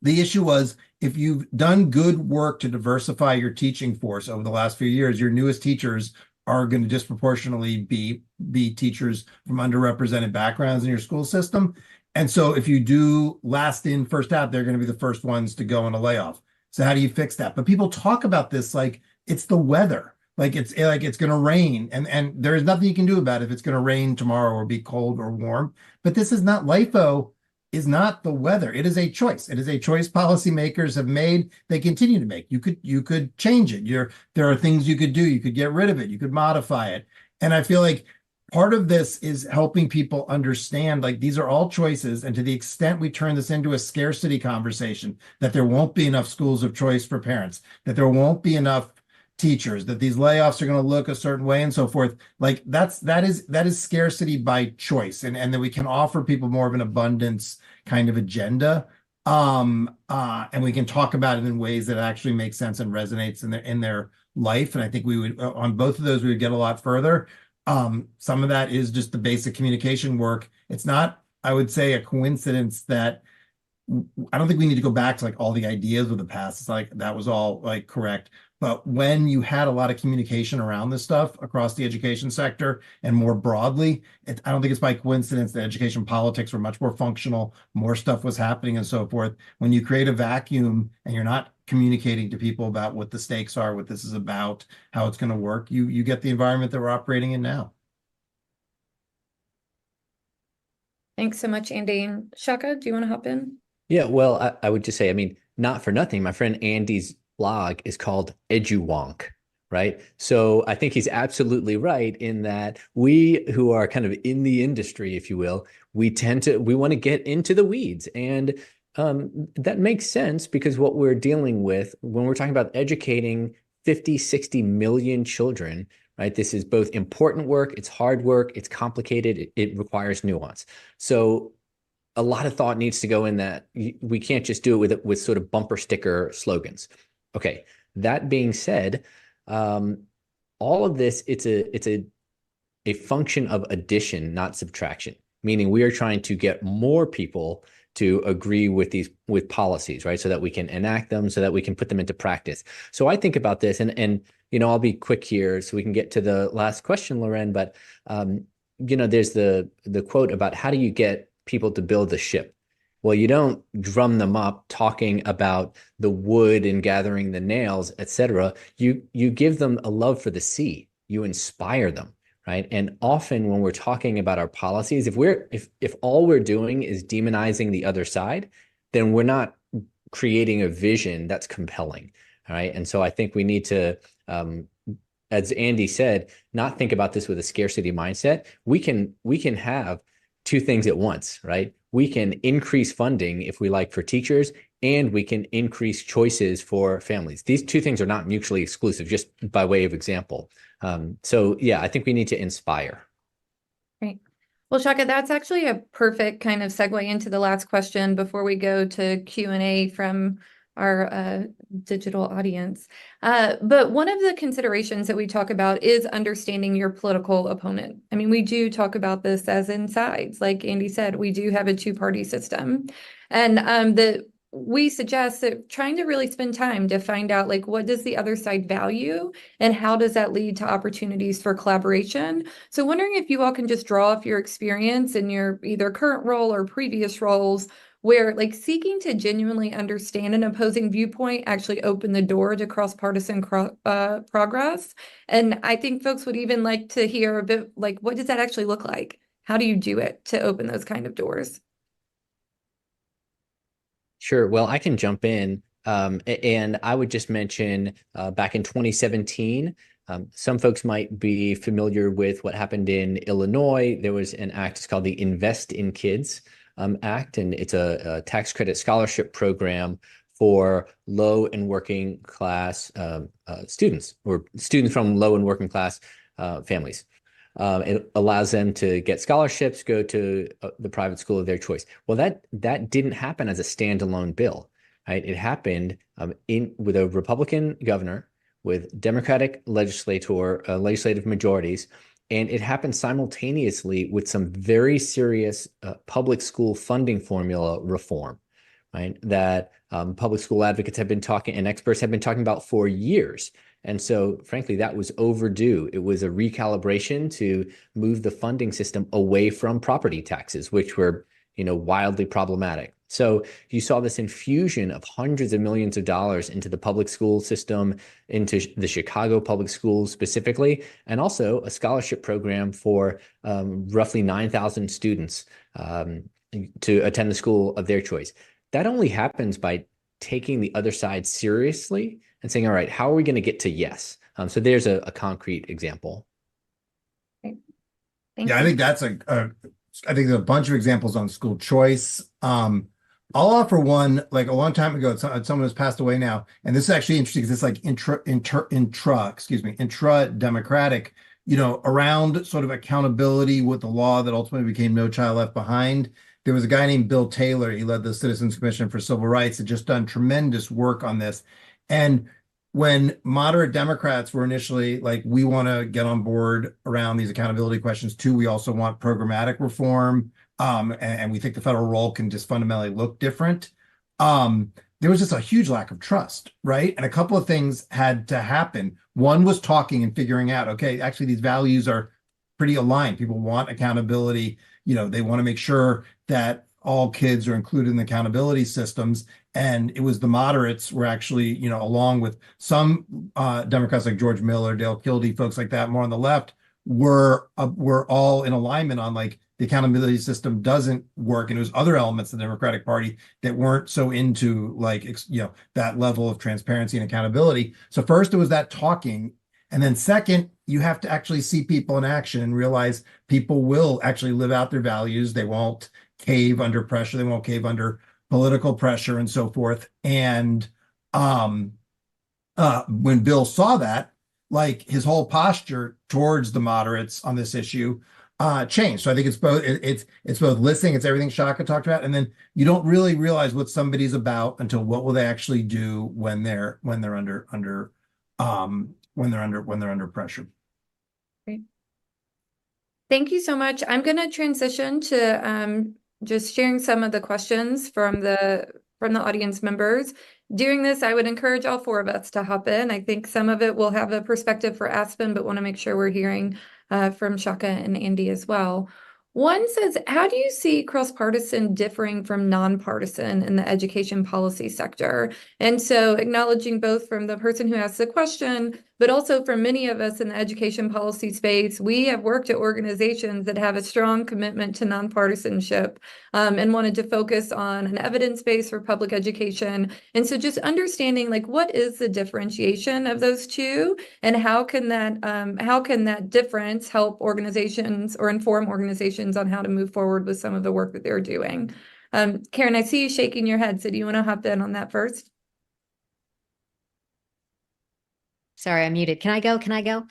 the issue was, if you've done good work to diversify your teaching force over the last few years, your newest teachers are going to disproportionately be teachers from underrepresented backgrounds in your school system. And so if you do last in, first out, they're going to be the first ones to go in a layoff. So how do you fix that? But people talk about this like it's the weather, it's going to rain, and there is nothing you can do about it if it's going to rain tomorrow or be cold or warm. But this is not LIFO. Is not the weather. It is a choice. It is a choice policymakers have made. They continue to make. You could change it. There are things you could do. You could get rid of it. You could modify it. And I feel like part of this is helping people understand these are all choices. And to the extent we turn this into a scarcity conversation, that there won't be enough schools of choice for parents, that there won't be enough teachers, that these layoffs are going to look a certain way and so forth. That is scarcity by choice, and that we can offer people more of an abundance kind of agenda. And we can talk about it in ways that actually make sense and resonates in their life. And I think we would, on both of those, we would get a lot further. Some of that is just the basic communication work. It's not, I would say, a coincidence that I don't think we need to go back to all the ideas of the past. It's that was all correct. But when you had a lot of communication around this stuff across the education sector and more broadly, I don't think it's by coincidence that education politics were much more functional, more stuff was happening and so forth. When you create a vacuum and you're not communicating to people about what the stakes are, what this is about, how it's going to work, you get the environment that we're operating in now. Thanks so much, Andy. And Shaka, do you want to hop in? Yeah, well, I would just say, I mean, not for nothing, my friend Andy's blog is called EduWonk, right? So I think he's absolutely right in that we who are kind of in the industry, if you will, we want to get into the weeds. And that makes sense because what we're dealing with when we're talking about educating 50, 60 million children, right? This is both important work, it's hard work, it's complicated, it requires nuance. So a lot of thought needs to go in that. We can't just do it with sort of bumper sticker slogans. Okay, that being said, all of this, it's a function of addition, not subtraction, meaning we are trying to get more people to agree with policies, right? So that we can enact them, so that we can put them into practice. So I think about this, and I'll be quick here so we can get to the last question, Lorén, but there's the quote about how do you get people to build a ship? Well, you don't drum them up talking about the wood and gathering the nails, etc. You give them a love for the sea. You inspire them, right? And often when we're talking about our policies, if all we're doing is demonizing the other side, then we're not creating a vision that's compelling, all right? And so I think we need to, as Andy said, not think about this with a scarcity mindset. We can have two things at once, right? We can increase funding if we like for teachers, and we can increase choices for families. These two things are not mutually exclusive, just by way of example. So yeah, I think we need to inspire. Great. Well, Shaka, that's actually a perfect kind of segue into the last question before we go to Q&A from our digital audience. But one of the considerations that we talk about is understanding your political opponent. I mean, we do talk about this as in sides. Like Andy said, we do have a two-party system. And we suggest that trying to really spend time to find out, like, what does the other side value and how does that lead to opportunities for collaboration? So wondering if you all can just draw off your experience in your either current role or previous roles where like seeking to genuinely understand an opposing viewpoint actually opened the door to cross-partisan progress. And I think folks would even like to hear a bit like, what does that actually look like? How do you do it to open those kind of doors? Sure. Well, I can jump in. And I would just mention back in 2017, some folks might be familiar with what happened in Illinois. There was an act, it's called the Invest in Kids Act, and it's a tax credit scholarship program for low and working class students, or students from low and working class families. It allows them to get scholarships, go to the private school of their choice. Well, that didn't happen as a standalone bill, right? It happened with a Republican governor, with Democratic legislative majorities, and it happened simultaneously with some very serious public school funding formula reform, right? That public school advocates have been talking and experts have been talking about for years. And so, frankly, that was overdue. It was a recalibration to move the funding system away from property taxes, which were, wildly problematic. So you saw this infusion of hundreds of millions of dollars into the public school system, into the Chicago public schools specifically, and also a scholarship program for roughly 9,000 students to attend the school of their choice. That only happens by taking the other side seriously and saying, all right, how are we going to get to yes? So there's a concrete example. Thank Yeah, you. I think that's I think there's a bunch of examples on school choice. I'll offer one, like a long time ago, someone who's passed away now, and this is actually interesting because it's like intra-democratic, around sort of accountability with the law that ultimately became No Child Left Behind. There was a guy named Bill Taylor. He led the Citizens Commission for Civil Rights, had just done tremendous work on this. And when moderate Democrats were initially like, we want to get on board around these accountability questions too, we also want programmatic reform, and we think the federal role can just fundamentally look different. There was just a huge lack of trust, right? And a couple of things had to happen. One was talking and figuring out, okay, actually these values are pretty aligned. People want accountability. They want to make sure that all kids are included in the accountability systems. And it was the moderates were actually, along with some Democrats like George Miller, Dale Kildee, folks like that, more on the left, were all in alignment on like the accountability system doesn't work. And it was other elements of the Democratic Party that weren't so into like, that level of transparency and accountability. So first it was that talking. And then second, you have to actually see people in action and realize people will actually live out their values. They won't cave under pressure. They won't cave under political pressure and so forth. And when Bill saw that, like his whole posture towards the moderates on this issue changed. So I think it's both listening, it's everything Shaka talked about, and then you don't really realize what somebody's about until what will they actually do when they're under pressure. Great. Thank you so much. I'm going to transition to just sharing some of the questions from the from the audience members. During this, I would encourage all four of us to hop in. I think some of it will have a perspective for Aspen, but want to make sure we're hearing from Shaka and Andy as well. One says, how do you see cross-partisan differing from nonpartisan in the education policy sector? And so acknowledging both from the person who asked the question, but also from many of us in the education policy space, we have worked at organizations that have a strong commitment to nonpartisanship and wanted to focus on an evidence base for public education. And so just understanding like what is the differentiation of those two and how can that difference help organizations or inform organizations on how to move forward with some of the work that they're doing? Karen, I see you shaking your head. So do you want to hop in on that first? Sorry, I'm muted. Can I go? Can I go?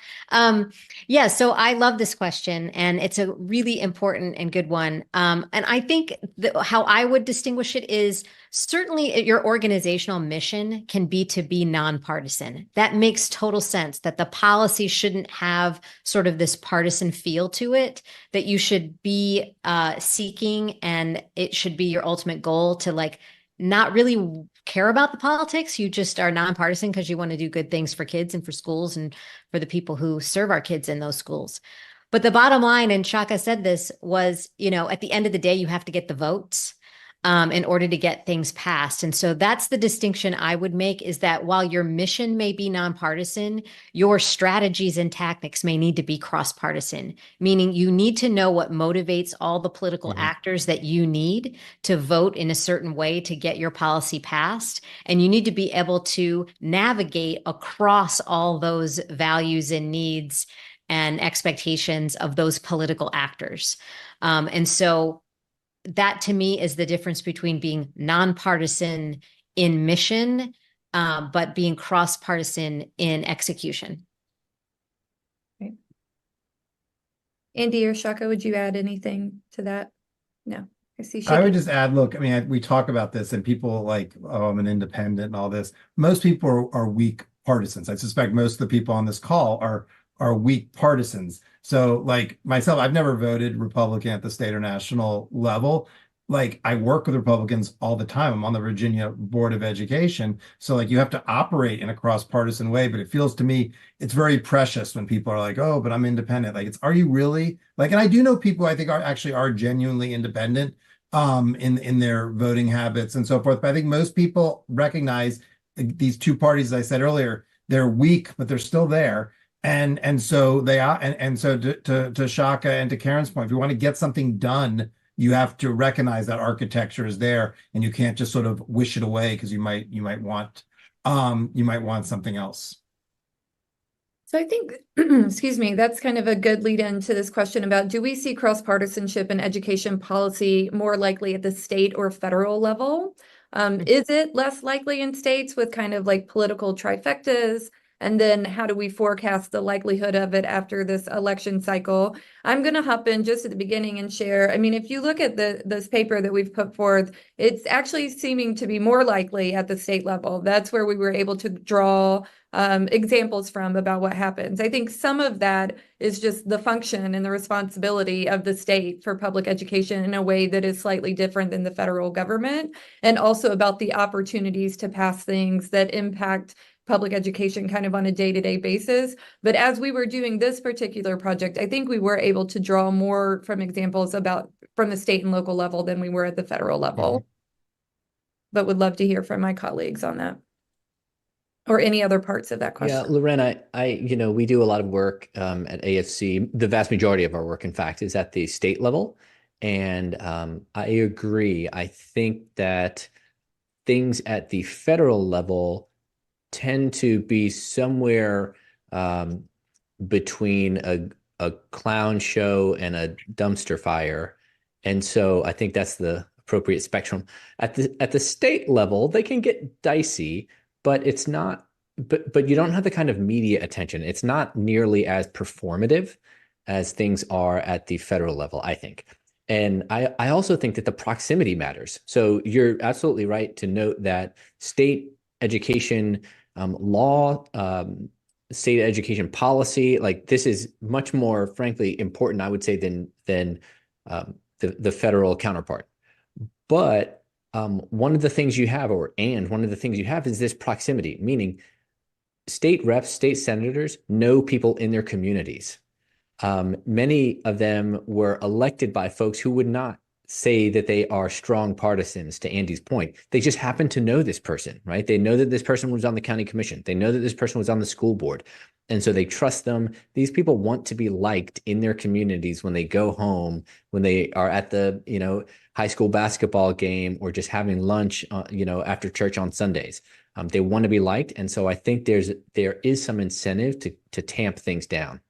Yeah, so I love this question, and it's a really important and good one. And I think how I would distinguish it is certainly your organizational mission can be to be nonpartisan. That makes total sense, that the policy shouldn't have sort of this partisan feel to it, that you should be seeking, and it should be your ultimate goal to like not really care about the politics. You just are nonpartisan because you want to do good things for kids and for schools and for the people who serve our kids in those schools. But the bottom line, and Shaka said this, was, at the end of the day, you have to get the votes in order to get things passed. And so that's the distinction I would make, is that while your mission may be nonpartisan, your strategies and tactics may need to be cross-partisan, meaning you need to know what motivates all the political actors that you need to vote in a certain way to get your policy passed. And you need to be able to navigate across all those values and needs and expectations of those political actors. And so that to me is the difference between being nonpartisan in mission, but being cross-partisan in execution. Right. Andy or Shaka, would you add anything to that? No, I see. I would just add, look, I mean, we talk about this and people like, oh, I'm an independent and all this. Most people are weak partisans. I suspect most of the people on this call are weak partisans. So like myself, I've never voted Republican at the state or national level. Like I work with Republicans all the time. I'm on the Virginia Board of Education. So like you have to operate in a cross-partisan way, but it feels to me it's very precious when people are like, oh, but I'm independent. Like are you really? Like, and I do know people I think are genuinely independent in their voting habits and so forth. But I think most people recognize these two parties, as I said earlier, they're weak, but they're still there. And so they are, and so to Shaka and to Karen's point, if you want to get something done, you have to recognize that architecture is there, and you can't just sort of wish it away because you might want something else. So I think, excuse me, that's kind of a good lead into this question about, do we see cross-partisanship in education policy more likely at the state or federal level? Is it less likely in states with kind of like political trifectas? And then how do we forecast the likelihood of it after this election cycle? I'm going to hop in just at the beginning and share. I mean, if you look at this paper that we've put forth, it's actually seeming to be more likely at the state level. That's where we were able to draw examples from about what happens. I think some of that is just the function and the responsibility of the state for public education in a way that is slightly different than the federal government, and also about the opportunities to pass things that impact public education kind of on a day-to-day basis. But as we were doing this particular project, I think we were able to draw more from examples from the state and local level than we were at the federal level. But would love to hear from my colleagues on that or any other parts of that question. Yeah, Lorén, we do a lot of work at AFC. The vast majority of our work, in fact, is at the state level. And I agree. I think that things at the federal level tend to be somewhere between a clown show and a dumpster fire. And so I think that's the appropriate spectrum. At the state level, they can get dicey, but it's not, but you don't have the kind of media attention. It's not nearly as performative as things are at the federal level, I think. And I also think that the proximity matters. So you're absolutely right to note that state education law, state education policy, like this is much more, frankly, important, I would say, than the federal counterpart. But one of the things you have, one of the things you have is this proximity, meaning state reps, state senators know people in their communities. Many of them were elected by folks who would not say that they are strong partisans, to Andy's point. They just happen to know this person, right? They know that this person was on the county commission. They know that this person was on the school board. And so they trust them. These people want to be liked in their communities when they go home, when they are at the, high school basketball game or just having lunch, after church on Sundays. They want to be liked. And so I think there is some incentive to tamp things down.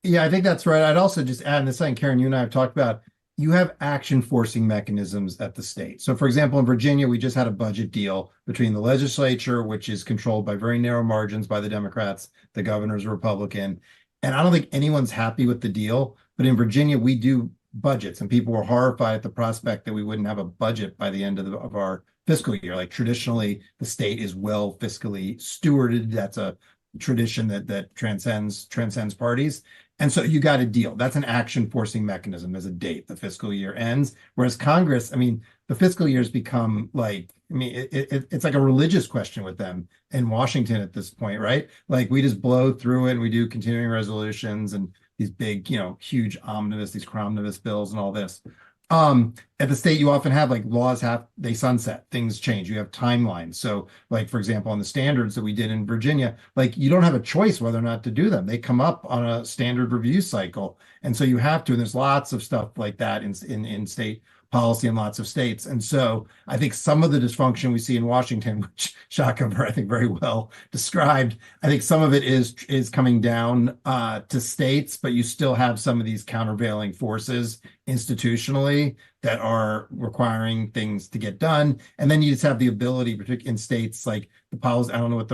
Yeah, I think that's right. I'd also just add, and this thing, Karen, you and I have talked about, you have action forcing mechanisms at the state. So, for example, in Virginia, we just had a budget deal between the legislature, which is controlled by very narrow margins by the Democrats, the governor's a Republican. And I don't think anyone's happy with the deal. But in Virginia, we do budgets, and people were horrified at the prospect that we wouldn't have a budget by the end of our fiscal year. Like traditionally, the state is well fiscally stewarded. That's a tradition that transcends parties. And so you got a deal. That's an action forcing mechanism. There's a date, the fiscal year ends. Whereas Congress, the fiscal years become it's like a religious question with them in Washington at this point, right? Like we just blow through it and we do continuing resolutions and these big, huge these cromnibus bills and all this. At the state, you often have like laws they sunset, things change. You have timelines. So like, for example, on the standards that we did in Virginia, like you don't have a choice whether or not to do them. They come up on a standard review cycle. And so you have to, and there's lots of stuff like that in state policy in lots of states. And so I think some of the dysfunction we see in Washington, which Shaka, I think very well described, I think some of it is coming down to states, but you still have some of these countervailing forces institutionally that are requiring things to get done. And then you just have the ability, particularly in states like the policy, I don't know what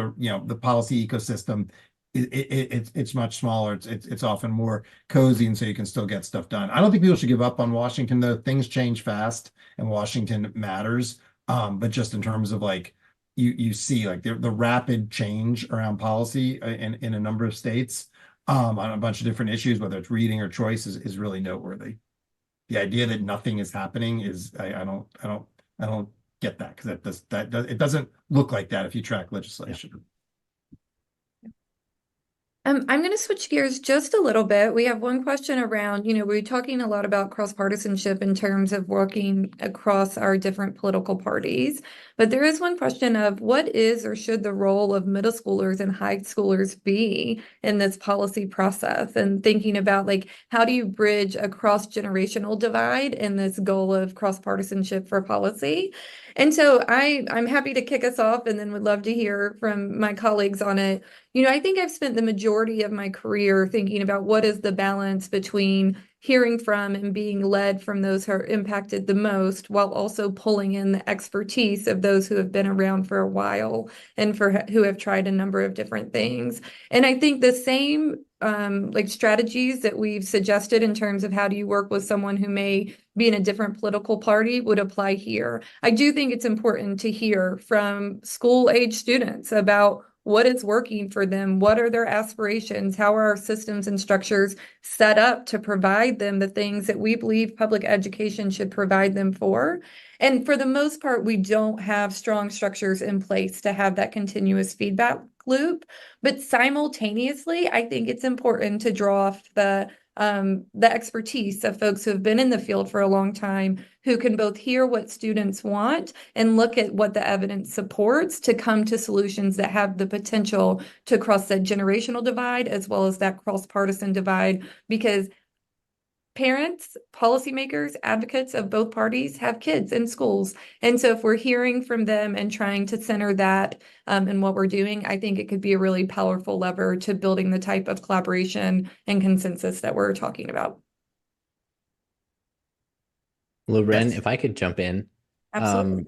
the policy ecosystem, it's much smaller. It's often more cozy, and so you can still get stuff done. I don't think people should give up on Washington, though. Things change fast, and Washington matters. But just in terms of like you see like the rapid change around policy in a number of states on a bunch of different issues, whether it's reading or choice, is really noteworthy. The idea that nothing is happening is I don't get that, because it doesn't look like that if you track legislation. Yeah. I'm going to switch gears just a little bit. We have one question around, we're talking a lot about cross-partisanship in terms of working across our different political parties. But there is one question of what is or should the role of middle schoolers and high schoolers be in this policy process, and thinking about like, how do you bridge a cross-generational divide in this goal of cross-partisanship for policy? And so I'm happy to kick us off, and then would love to hear from my colleagues on it. I think I've spent the majority of my career thinking about what is the balance between hearing from and being led from those who are impacted the most, while also pulling in the expertise of those who have been around for a while and who have tried a number of different things. And I think the same strategies that we've suggested in terms of how do you work with someone who may be in a different political party would apply here. I do think it's important to hear from school-age students about what is working for them, what are their aspirations, how are our systems and structures set up to provide them the things that we believe public education should provide them for. And for the most part, we don't have strong structures in place to have that continuous feedback loop. But simultaneously, I think it's important to draw off the expertise of folks who have been in the field for a long time, who can both hear what students want and look at what the evidence supports to come to solutions that have the potential to cross that generational divide as well as that cross-partisan divide, because parents, policymakers, advocates of both parties have kids in schools. And so if we're hearing from them and trying to center that in what we're doing, I think it could be a really powerful lever to building the type of collaboration and consensus that we're talking about. Lorén, if I could jump in. Absolutely.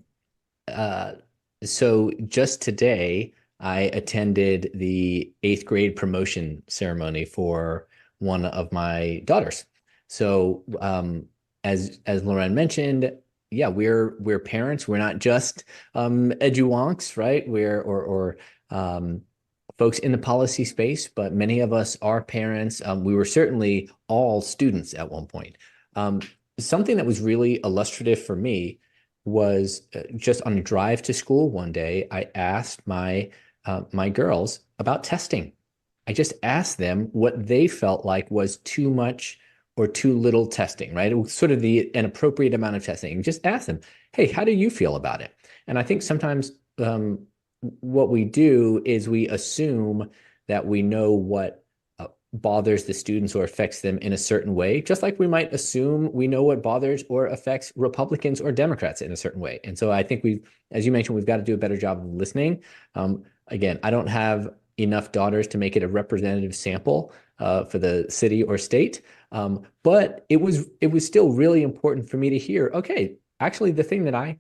So just today, I attended the 8th grade promotion ceremony for one of my daughters. So as Lorén mentioned, yeah, we're parents. We're not just edu-wonks, right? We're folks in the policy space, but many of us are parents. We were certainly all students at one point. Something that was really illustrative for me was just on a drive to school one day, I asked my girls about testing. I just asked them what they felt like was too much or too little testing, right? It was sort of an appropriate amount of testing. Just ask them, hey, how do you feel about it? And I think sometimes what we do is we assume that we know what bothers the students or affects them in a certain way, just like we might assume we know what bothers or affects Republicans or Democrats in a certain way. And so I think as you mentioned, we've got to do a better job of listening. Again, I don't have enough daughters to make it a representative sample for the city or state, but it was still really important for me to hear, okay, actually the thing that I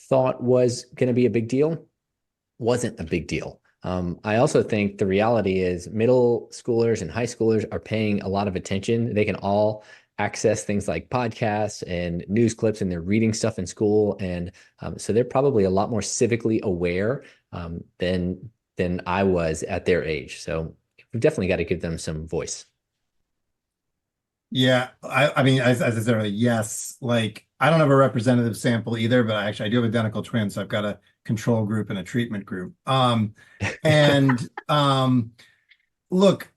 thought was going to be a big deal wasn't a big deal. I also think the reality is middle schoolers and high schoolers are paying a lot of attention. They can all access things like podcasts and news clips, and they're reading stuff in school. And so they're probably a lot more civically aware than I was at their age. So we've definitely got to give them some voice. Yeah, I mean, as I said earlier, yes, like I don't have a representative sample either, but I do have identical twins, so I've got a control group and a treatment group. And look,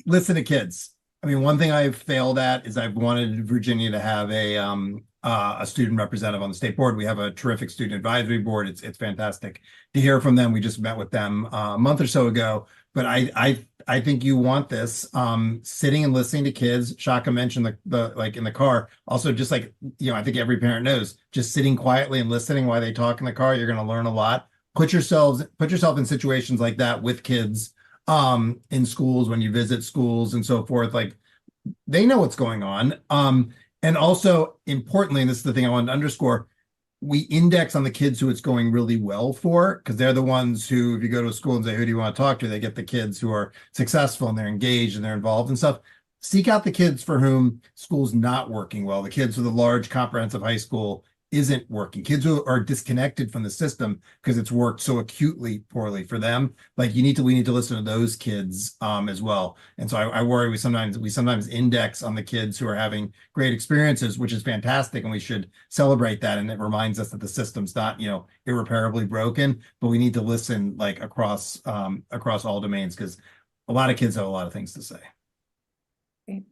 listen to kids. I mean, one thing I've failed at is I've wanted Virginia to have a student representative on the state board. We have a terrific student advisory board. It's fantastic to hear from them. We just met with them a month or so ago. But I think you want this sitting and listening to kids. Shaka mentioned the like in the car. Also, just like I think every parent knows, just sitting quietly and listening while they talk in the car, you're going to learn a lot. Put yourself in situations like that with kids in schools when you visit schools and so forth. Like they know what's going on. And also importantly, and this is the thing I wanted to underscore, we index on the kids who it's going really well for, because they're the ones who, if you go to a school and say, who do you want to talk to? They get the kids who are successful and they're engaged and they're involved and stuff. Seek out the kids for whom school's not working well, the kids with a large comprehensive high school isn't working, kids who are disconnected from the system because it's worked so acutely poorly for them. Like we need to listen to those kids as well. And so I worry we sometimes index on the kids who are having great experiences, which is fantastic, and we should celebrate that. And it reminds us that the system's not irreparably broken, but we need to listen like across all domains, because a lot of kids have a lot of things to say. Great.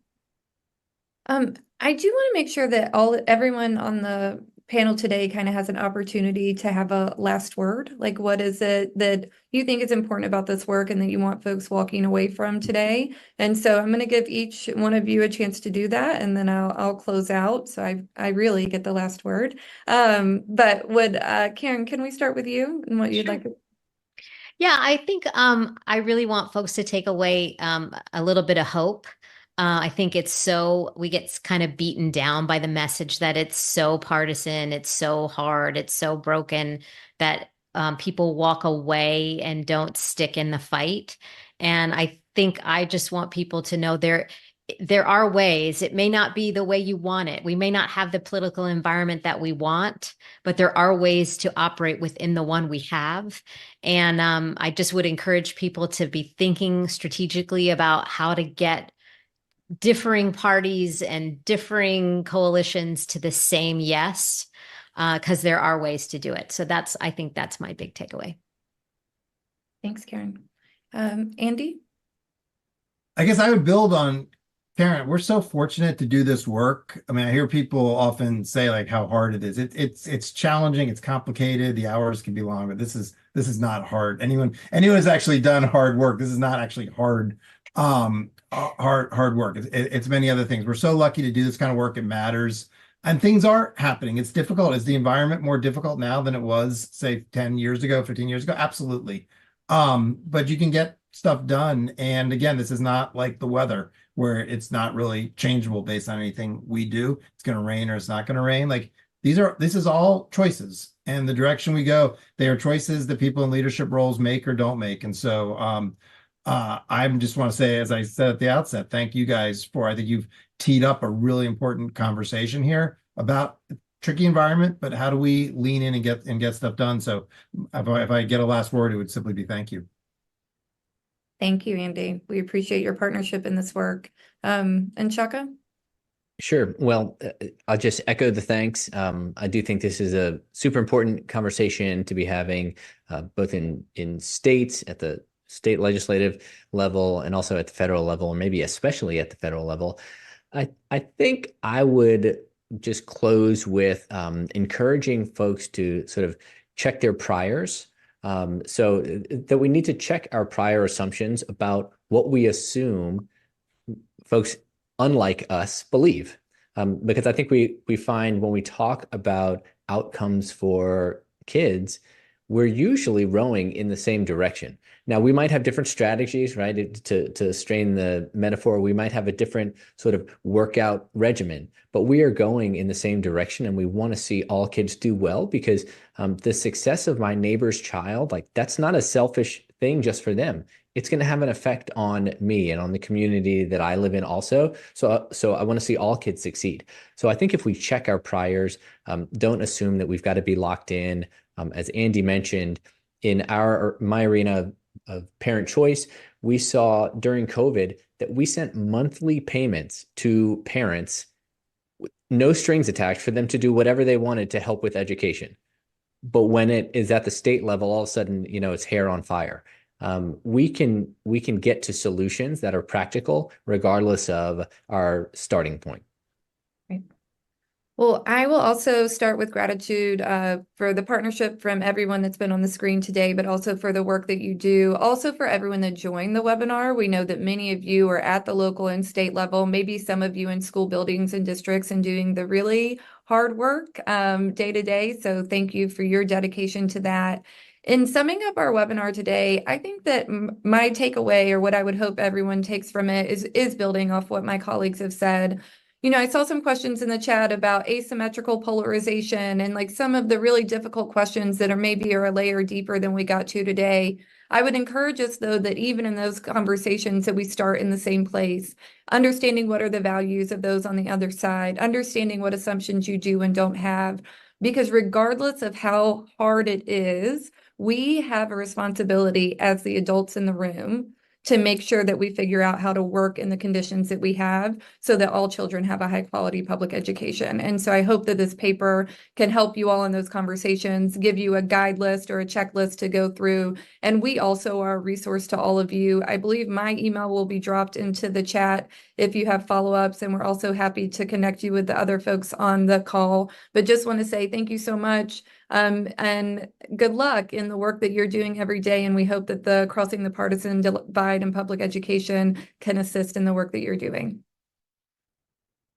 I do want to make sure that everyone on the panel today kind of has an opportunity to have a last word. Like, what is it that you think is important about this work and that you want folks walking away from today? And so I'm going to give each one of you a chance to do that, and then I'll close out. So I really get the last word. But Karen, can we start with you and what you'd like to? Yeah, I think I really want folks to take away a little bit of hope. I think we get kind of beaten down by the message that it's so partisan, it's so hard, it's so broken that people walk away and don't stick in the fight. And I think I just want people to know there are ways. It may not be the way you want it. We may not have the political environment that we want, but there are ways to operate within the one we have. And I just would encourage people to be thinking strategically about how to get differing parties and differing coalitions to the same yes, because there are ways to do it. So I think that's my big takeaway. Thanks, Karen. Andy? I guess I would build on Karen. We're so fortunate to do this work. I mean, I hear people often say like how hard it is. It's challenging, it's complicated, the hours can be long, but this is not hard. Anyone who's actually done hard work, this is not actually hard work. It's many other things. We're so lucky to do this kind of work. It matters. And things are happening. It's difficult. Is the environment more difficult now than it was, say, 10 years ago, 15 years ago? Absolutely. But you can get stuff done. And again, this is not like the weather where it's not really changeable based on anything we do. It's going to rain or it's not going to rain. Like this is all choices, and the direction we go, they are choices that people in leadership roles make or don't make. And so I just want to say, as I said at the outset, thank you guys I think you've teed up a really important conversation here about a tricky environment, but how do we lean in and get stuff done? So if I get a last word, it would simply be thank you. Thank you, Andy. We appreciate your partnership in this work. And Shaka? Sure. Well, I'll just echo the thanks. I do think this is a super important conversation to be having, both in states at the state legislative level and also at the federal level, or maybe especially at the federal level. I think I would just close with encouraging folks to sort of check their priors. So that we need to check our prior assumptions about what we assume folks unlike us believe. Because I think we find when we talk about outcomes for kids, we're usually rowing in the same direction. Now, we might have different strategies, right? To strain the metaphor, we might have a different sort of workout regimen, but we are going in the same direction, and we want to see all kids do well because the success of my neighbor's child, like that's not a selfish thing just for them. It's going to have an effect on me and on the community that I live in also. So I want to see all kids succeed. So I think if we check our priors, don't assume that we've got to be locked in. As Andy mentioned, in my arena of parent choice, we saw during COVID that we sent monthly payments to parents, no strings attached, for them to do whatever they wanted to help with education. But when it is at the state level, all of a sudden, it's hair on fire. We can get to solutions that are practical regardless of our starting point. Right. Well, I will also start with gratitude for the partnership from everyone that's been on the screen today, but also for the work that you do. Also for everyone that joined the webinar. We know that many of you are at the local and state level, maybe some of you in school buildings and districts and doing the really hard work day to day. So thank you for your dedication to that. In summing up our webinar today, I think that my takeaway, or what I would hope everyone takes from it, is building off what my colleagues have said. I saw some questions in the chat about asymmetrical polarization and like some of the really difficult questions that are maybe a layer deeper than we got to today. I would encourage us, though, that even in those conversations that we start in the same place, understanding what are the values of those on the other side, understanding what assumptions you do and don't have, because regardless of how hard it is, we have a responsibility as the adults in the room to make sure that we figure out how to work in the conditions that we have so that all children have a high quality public education. And so I hope that this paper can help you all in those conversations, give you a guide list or a checklist to go through. And we also are a resource to all of you. I believe my email will be dropped into the chat if you have follow-ups, and we're also happy to connect you with the other folks on the call. But just want to say thank you so much. And good luck in the work that you're doing every day. And we hope that the Crossing the Partisan Divide in Public Education can assist in the work that you're doing.